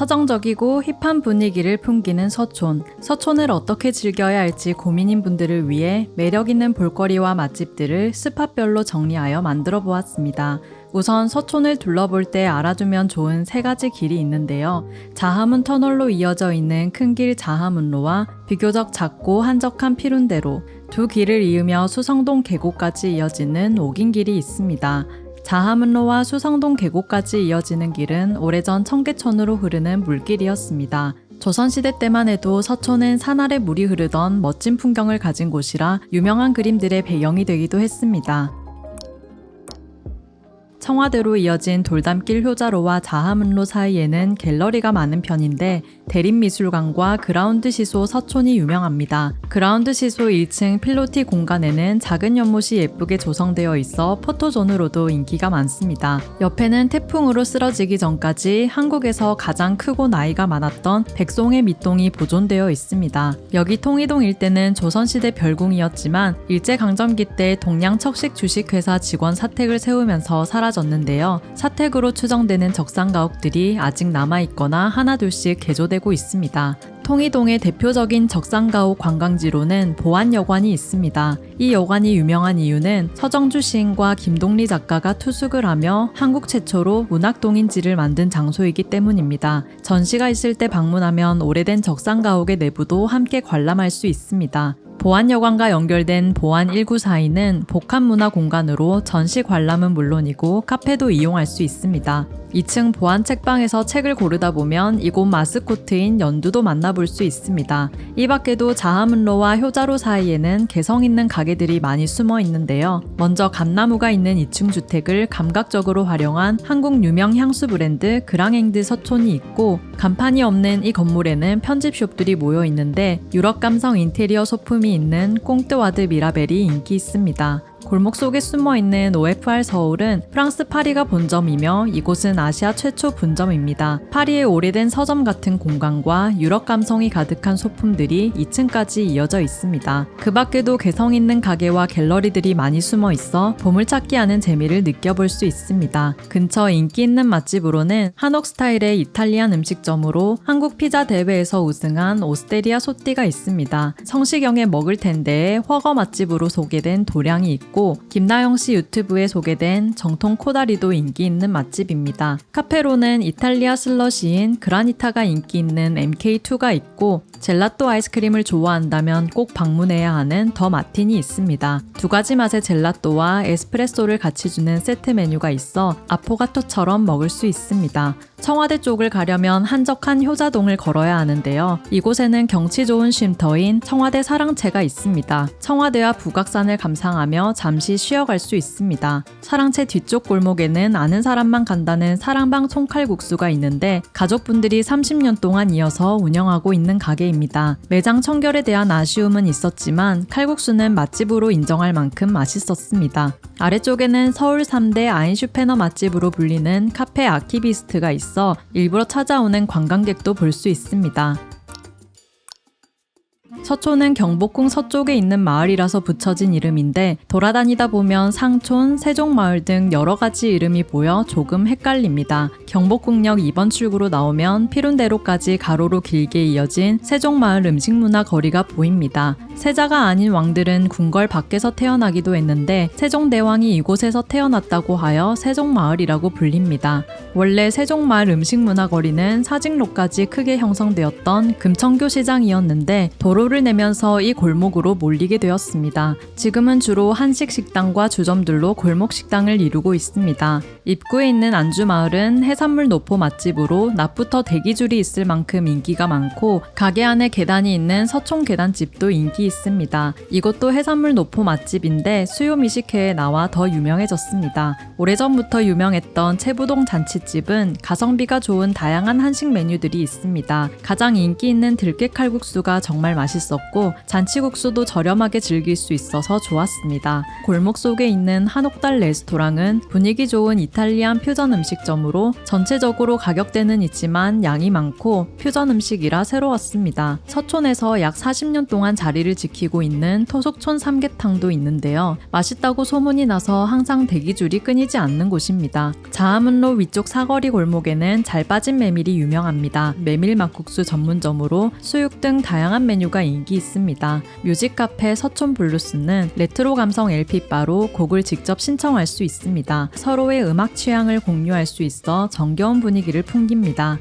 서정적이고 힙한 분위기를 풍기는 서촌. 서촌을 어떻게 즐겨야 할지 고민인 분들을 위해 매력있는 볼거리와 맛집들을 스팟별로 정리하여 만들어 보았습니다. 우선 서촌을 둘러볼 때 알아두면 좋은 3가지 길이 있는데요. 자하문 터널로 이어져 있는 큰 길 자하문로와 비교적 작고 한적한 피룬대로, 두 길을 이으며 수성동 계곡까지 이어지는 옥인길이 있습니다. 자하문로와 수성동 계곡까지 이어지는 길은 오래전 청계천으로 흐르는 물길이었습니다. 조선시대 때만 해도 서촌은 산 아래 물이 흐르던 멋진 풍경을 가진 곳이라 유명한 그림들의 배경이 되기도 했습니다. 청와대로 이어진 돌담길 효자로와 자하문로 사이에는 갤러리가 많은 편인데 대림미술관과 그라운드 시소 서촌이 유명합니다. 그라운드 시소 1층 필로티 공간에는 작은 연못이 예쁘게 조성되어 있어 포토존으로도 인기가 많습니다. 옆에는 태풍으로 쓰러지기 전까지 한국에서 가장 크고 나이가 많았던 백송의 밑동이 보존되어 있습니다. 여기 통이동 일대는 조선시대 별궁이었지만 일제강점기 때 동양척식 주식회사 직원 사택을 세우면서 사라졌는데요. 사택으로 추정되는 적산가옥들이 아직 남아있거나 하나둘씩 개조되고 있습니다. 통이동의 대표적인 적산가옥 관광지로는 보안여관이 있습니다. 이 여관이 유명한 이유는 서정주 시인과 김동리 작가가 투숙을 하며 한국 최초로 문학동인지를 만든 장소이기 때문입니다. 전시가 있을 때 방문하면 오래된 적산가옥의 내부도 함께 관람할 수 있습니다. 보안여관과 연결된 보안 194는 복합문화 공간으로 전시 관람은 물론이고 카페도 이용할 수 있습니다. 2층 보안 책방에서 책을 고르다 보면 이곳 마스코트인 연두도 만나볼 수 있습니다. 이 밖에도 자하문로와 효자로 사이에는 개성 있는 가게들이 많이 숨어 있는데요. 먼저 감나무가 있는 2층 주택을 감각적으로 활용한 한국 유명 향수 브랜드 그랑앵드 서촌이 있고, 간판이 없는 이 건물에는 편집숍들이 모여 있는데 유럽 감성 인테리어 소품이 있는 꽁뜨와드 미라벨이 인기 있습니다. 골목 속에 숨어있는 OFR 서울은 프랑스 파리가 본점이며 이곳은 아시아 최초 분점입니다. 파리의 오래된 서점 같은 공간과 유럽 감성이 가득한 소품들이 2층까지 이어져 있습니다. 그 밖에도 개성 있는 가게와 갤러리들이 많이 숨어 있어 보물찾기 하는 재미를 느껴볼 수 있습니다. 근처 인기 있는 맛집으로는 한옥 스타일의 이탈리안 음식점으로 한국 피자 대회에서 우승한 오스테리아 소띠가 있습니다. 성시경의 먹을 텐데에 허거 맛집으로 소개된 도량이 있고, 김나영 씨 유튜브에 소개된 정통 코다리도 인기 있는 맛집입니다. 카페로는 이탈리아 슬러시인 그라니타가 인기 있는 MK2가 있고, 젤라또 아이스크림을 좋아한다면 꼭 방문해야 하는 더 마틴이 있습니다. 2가지 맛의 젤라또와 에스프레소를 같이 주는 세트 메뉴가 있어 아포가토처럼 먹을 수 있습니다. 청와대 쪽을 가려면 한적한 효자동을 걸어야 하는데요. 이곳에는 경치 좋은 쉼터인 청와대 사랑채가 있습니다. 청와대와 북악산을 감상하며 잠시 쉬어갈 수 있습니다. 사랑채 뒤쪽 골목에는 아는 사람만 간다는 사랑방 총칼국수가 있는데 가족분들이 30년 동안 이어서 운영하고 있는 가게입니다. 매장 청결에 대한 아쉬움은 있었지만 칼국수는 맛집으로 인정할 만큼 맛있었습니다. 아래쪽에는 서울 3대 아인슈페너 맛집으로 불리는 카페 아키비스트가 있어 일부러 찾아오는 관광객도 볼 수 있습니다. 서촌은 경복궁 서쪽에 있는 마을이라서 붙여진 이름인데 돌아다니다 보면 상촌, 세종마을 등 여러 가지 이름이 보여 조금 헷갈립니다. 경복궁역 2번 출구로 나오면 피룬대로까지 가로로 길게 이어진 세종마을 음식문화 거리가 보입니다. 세자가 아닌 왕들은 궁궐 밖에서 태어나기도 했는데 세종대왕이 이곳에서 태어났다고 하여 세종마을이라고 불립니다. 원래 세종마을 음식문화 거리는 사직로까지 크게 형성되었던 금천교 시장이었는데 도로를 내면서 이 골목으로 몰리게 되었습니다. 지금은 주로 한식 식당과 주점들로 골목 식당을 이루고 있습니다. 입구에 있는 안주마을은 해산물 노포 맛집으로 낮부터 대기줄이 있을 만큼 인기가 많고, 가게 안에 계단이 있는 서촌 계단집도 인기 있습니다. 이것도 해산물 노포 맛집인데 수요 미식회에 나와 더 유명해졌습니다. 오래전부터 유명했던 채부동 잔치집은 가성비가 좋은 다양한 한식 메뉴들이 있습니다. 가장 인기 있는 들깨 칼국수가 정말 맛있었고, 잔치국수도 저렴하게 즐길 수 있어서 좋았습니다. 골목 속에 있는 한옥달 레스토랑은 분위기 좋은 이탈리안 퓨전 음식점으로 전체적으로 가격대는 있지만 양이 많고 퓨전 음식이라 새로웠습니다. 서촌에서 약 40년 동안 자리를 위치를 지키고 있는 토속촌 삼계탕도 있는데요. 맛있다고 소문이 나서 항상 대기줄이 끊이지 않는 곳입니다. 자하문로 위쪽 사거리 골목에는 잘 빠진 메밀이 유명합니다. 메밀 막국수 전문점으로 수육 등 다양한 메뉴가 인기 있습니다. 뮤직 카페 서촌 블루스는 레트로 감성 LP바로 곡을 직접 신청할 수 있습니다. 서로의 음악 취향을 공유할 수 있어 정겨운 분위기를 풍깁니다.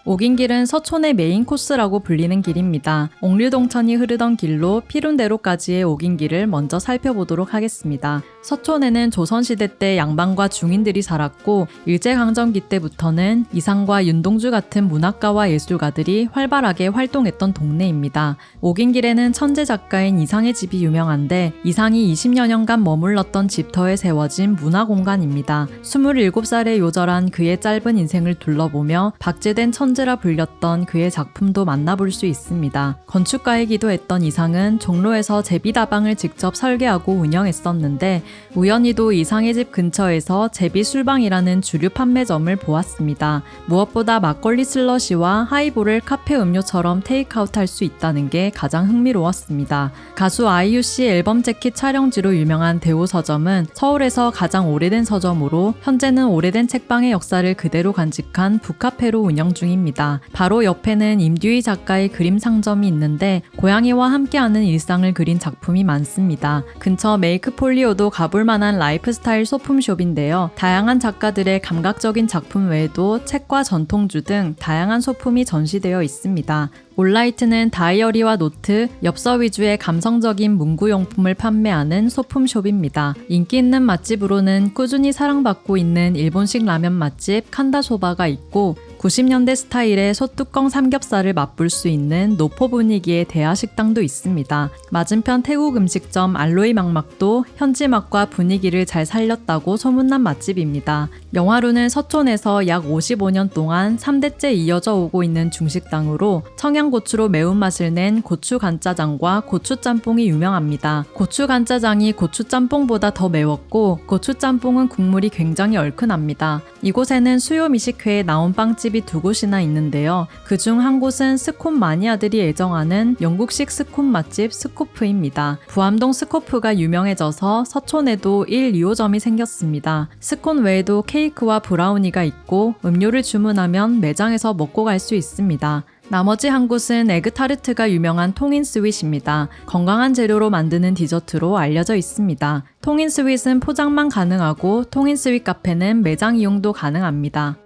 오긴길은 서촌의 메인 코스라고 불리는 길입니다. 옥류동천이 흐르던 길로 피룬대로까지의 오긴길을 먼저 살펴보도록 하겠습니다. 서촌에는 조선시대 때 양반과 중인들이 살았고 일제강점기 때부터는 이상과 윤동주 같은 문학가와 예술가들이 활발하게 활동했던 동네입니다. 오긴길에는 천재 작가인 이상의 집이 유명한데 이상이 20여 년간 머물렀던 집터에 세워진 문화공간입니다. 27살에 요절한 그의 짧은 인생을 둘러보며 박제된 천재라 불렸던 그의 작품도 만나볼 수 있습니다. 건축가이기도 했던 이상은 종로에서 제비다방을 직접 설계하고 운영했었는데 우연히도 이상의 집 근처에서 제비술방이라는 주류 판매점을 보았습니다. 무엇보다 막걸리 슬러시와 하이볼을 카페 음료처럼 테이크아웃 할 수 있다는 게 가장 흥미로웠습니다. 가수 아이유 씨 앨범 재킷 촬영지로 유명한 대우 서점은 서울에서 가장 오래된 서점으로 현재는 오래된 책방의 역사를 그대로 간직한 북카페로 운영 중입니다. 바로 옆에는 임듀희 작가의 그림 상점이 있는데 고양이와 함께하는 일상을 그린 작품이 많습니다. 근처 메이크폴리오도 가볼 만한 라이프스타일 소품숍인데요. 다양한 작가들의 감각적인 작품 외에도 책과 전통주 등 다양한 소품이 전시되어 있습니다. 올라이트는 다이어리와 노트, 엽서 위주의 감성적인 문구용품을 판매하는 소품숍입니다. 인기 있는 맛집으로는 꾸준히 사랑받고 있는 일본식 라면 맛집 칸다소바가 있고 90년대 스타일의 소뚜껑 삼겹살을 맛볼 수 있는 노포 분위기의 대하식당도 있습니다. 맞은편 태국 음식점 알로이 막막도 현지 맛과 분위기를 잘 살렸다고 소문난 맛집입니다. 영화루는 서촌에서 약 55년 동안 3대째 이어져 오고 있는 중식당으로 청양고추로 매운맛을 낸 고추간짜장과 고추짬뽕이 유명합니다. 고추간짜장이 고추짬뽕보다 더 매웠고 고추짬뽕은 국물이 굉장히 얼큰합니다. 이곳에는 수요 미식회에 나온 빵집이 두 곳이나 있는데요. 그중 한 곳은 스콘 마니아들이 애정하는 영국식 스콘 맛집 스코프입니다. 부암동 스코프가 유명해져서 서촌에도 1, 2호점이 생겼습니다. 스콘 외에도 케이크와 브라우니가 있고 음료를 주문하면 매장에서 먹고 갈 수 있습니다. 나머지 한 곳은 에그타르트가 유명한 통인 스윗입니다. 건강한 재료로 만드는 디저트로 알려져 있습니다. 통인 스윗은 포장만 가능하고 통인 스윗 카페는 매장 이용도 가능합니다.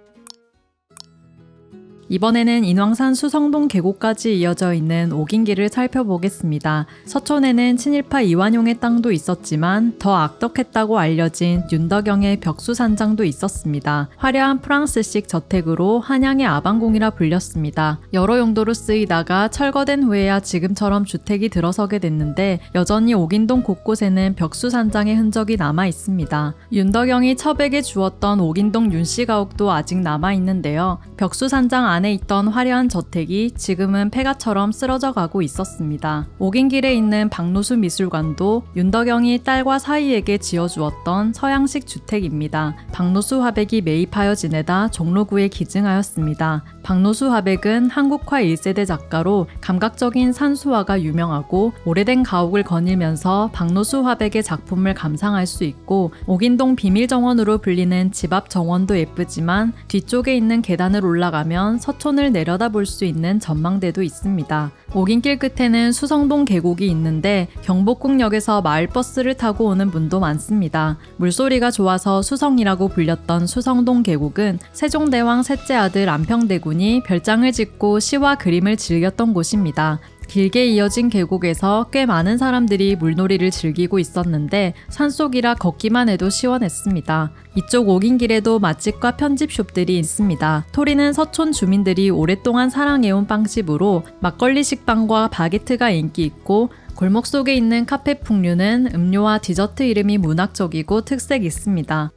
이번에는 인왕산 수성동 계곡까지 이어져 있는 오긴길을 살펴보겠습니다. 서촌에는 친일파 이완용의 땅도 있었지만 더 악덕했다고 알려진 윤덕영의 벽수산장도 있었습니다. 화려한 프랑스식 저택으로 한양의 아방궁이라 불렸습니다. 여러 용도로 쓰이다가 철거된 후에야 지금처럼 주택이 들어서게 됐는데 여전히 오긴동 곳곳에는 벽수산장의 흔적이 남아 있습니다. 윤덕영이 첩에게 주었던 오긴동 윤씨가옥도 아직 남아 있는데요. 벽수산장 안에 있던 화려한 저택이 지금은 폐가처럼 쓰러져 가고 있었습니다. 오긴길에 있는 박노수 미술관도 윤덕영이 딸과 사위에게 지어주었던 서양식 주택입니다. 박노수 화백이 매입하여 지내다 종로구에 기증하였습니다. 박노수 화백은 한국화 1세대 작가로 감각적인 산수화가 유명하고 오래된 가옥을 거닐면서 박노수 화백의 작품을 감상할 수 있고 오긴동 비밀정원으로 불리는 집 앞 정원도 예쁘지만 뒤쪽에 있는 계단을 올라가면 서촌을 내려다볼 수 있는 전망대도 있습니다. 오긴길 끝에는 수성동 계곡이 있는데 경복궁역에서 마을버스를 타고 오는 분도 많습니다. 물소리가 좋아서 수성이라고 불렸던 수성동 계곡은 세종대왕 셋째 아들 안평대군이 별장을 짓고 시와 그림을 즐겼던 곳입니다. 길게 이어진 계곡에서 꽤 많은 사람들이 물놀이를 즐기고 있었는데 산속이라 걷기만 해도 시원했습니다. 이쪽 오긴길에도 맛집과 편집숍들이 있습니다. 토리는 서촌 주민들이 오랫동안 사랑해온 빵집으로 막걸리 식빵과 바게트가 인기 있고 골목 속에 있는 카페 풍류는 음료와 디저트 이름이 문학적이고 특색 있습니다.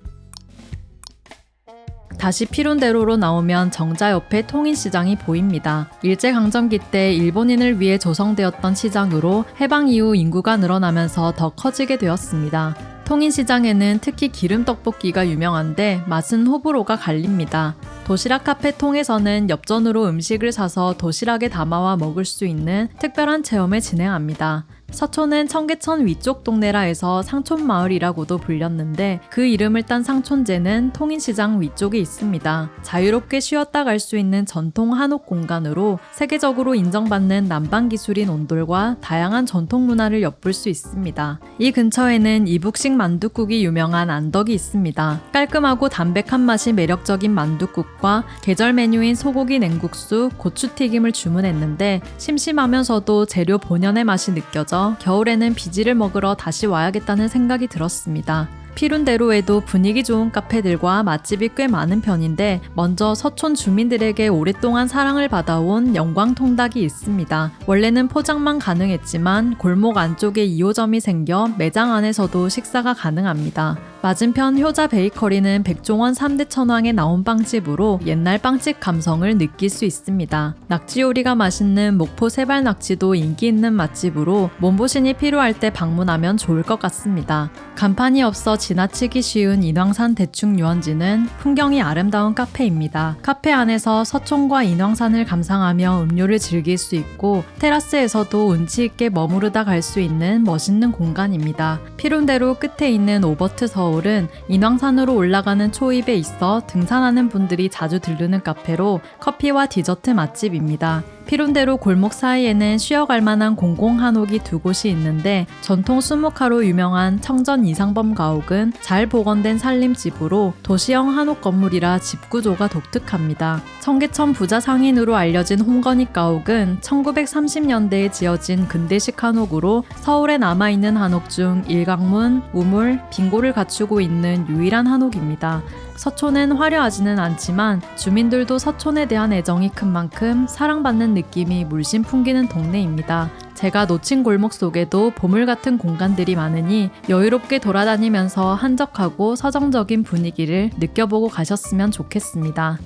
다시 피룬대로로 나오면 정자 옆에 통인시장이 보입니다. 일제강점기 때 일본인을 위해 조성되었던 시장으로 해방 이후 인구가 늘어나면서 더 커지게 되었습니다. 통인시장에는 특히 기름떡볶이가 유명한데 맛은 호불호가 갈립니다. 도시락 카페 통에서는 엽전으로 음식을 사서 도시락에 담아와 먹을 수 있는 특별한 체험을 진행합니다. 서촌은 청계천 위쪽 동네라 해서 상촌마을이라고도 불렸는데 그 이름을 딴 상촌제는 통인시장 위쪽에 있습니다. 자유롭게 쉬었다 갈 수 있는 전통 한옥 공간으로 세계적으로 인정받는 남방기술인 온돌과 다양한 전통 문화를 엿볼 수 있습니다. 이 근처에는 이북식 만둣국이 유명한 안덕이 있습니다. 깔끔하고 담백한 맛이 매력적인 만둣국과 계절 메뉴인 소고기 냉국수, 고추튀김을 주문했는데 심심하면서도 재료 본연의 맛이 느껴져 겨울에는 비지를 먹으러 다시 와야겠다는 생각이 들었습니다. 피룬대로에도 분위기 좋은 카페들과 맛집이 꽤 많은 편인데 먼저 서촌 주민들에게 오랫동안 사랑을 받아온 영광통닭이 있습니다. 원래는 포장만 가능했지만 골목 안쪽에 2호점이 생겨 매장 안에서도 식사가 가능합니다. 맞은편 효자 베이커리는 백종원 3대 천왕에 나온 빵집으로 옛날 빵집 감성을 느낄 수 있습니다. 낙지 요리가 맛있는 목포 세발낙지도 인기 있는 맛집으로 몸보신이 필요할 때 방문하면 좋을 것 같습니다. 간판이 없어 지나치기 쉬운 인왕산 대충 유원지는 풍경이 아름다운 카페입니다. 카페 안에서 서촌과 인왕산을 감상하며 음료를 즐길 수 있고 테라스에서도 운치 있게 머무르다 갈 수 있는 멋있는 공간입니다. 피룬대로 끝에 있는 오버트 서울은 인왕산으로 올라가는 초입에 있어 등산하는 분들이 자주 들르는 카페로 커피와 디저트 맛집입니다. 피룬대로 골목 사이에는 쉬어갈 만한 공공한옥이 두 곳이 있는데 전통 수묵화로 유명한 청전 이상범 가옥은 잘 복원된 살림집으로 도시형 한옥 건물이라 집 구조가 독특합니다. 청계천 부자 상인으로 알려진 홍건익 가옥은 1930년대에 지어진 근대식 한옥으로 서울에 남아있는 한옥 중 일강문, 우물, 빙고를 갖추고 있는 유일한 한옥입니다. 서촌은 화려하지는 않지만 주민들도 서촌에 대한 애정이 큰 만큼 사랑받는 느낌이 물씬 풍기는 동네입니다. 제가 놓친 골목 속에도 보물 같은 공간들이 많으니 여유롭게 돌아다니면서 한적하고 서정적인 분위기를 느껴보고 가셨으면 좋겠습니다.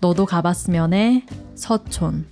너도 가봤으면 해. 서촌.